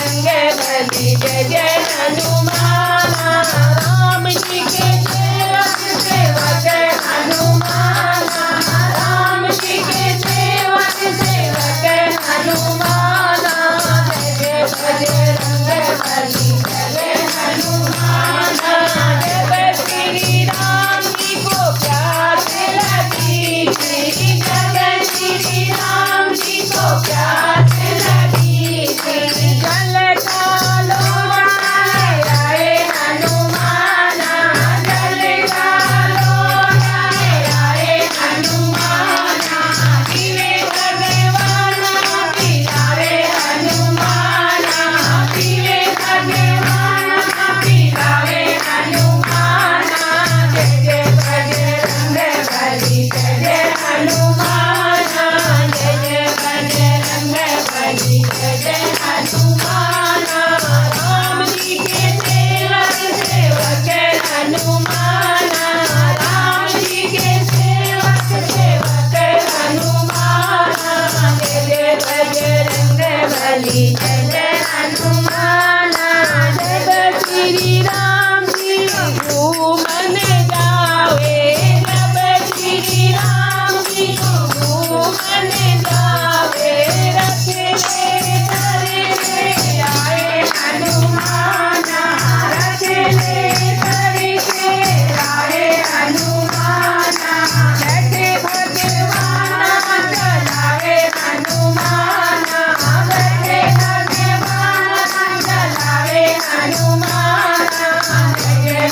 जय जय हनुमान राम जी के सेवक सेवक हनुमान राम जी के सेवक सेवक हनुमान जय जय बजरंग बली जय हनुमान जय श्री राम जी को प्यास लगी जय श्री राम जी को प्यास लगी जल जय जय हनुमान जब श्री राम जी घूमन जावे जब श्री राम जी घूमन जावे रखले करे आए हनुमान रखले करके आए हनुमान बैठे भगवान चलावे हनुमान हनुमान जय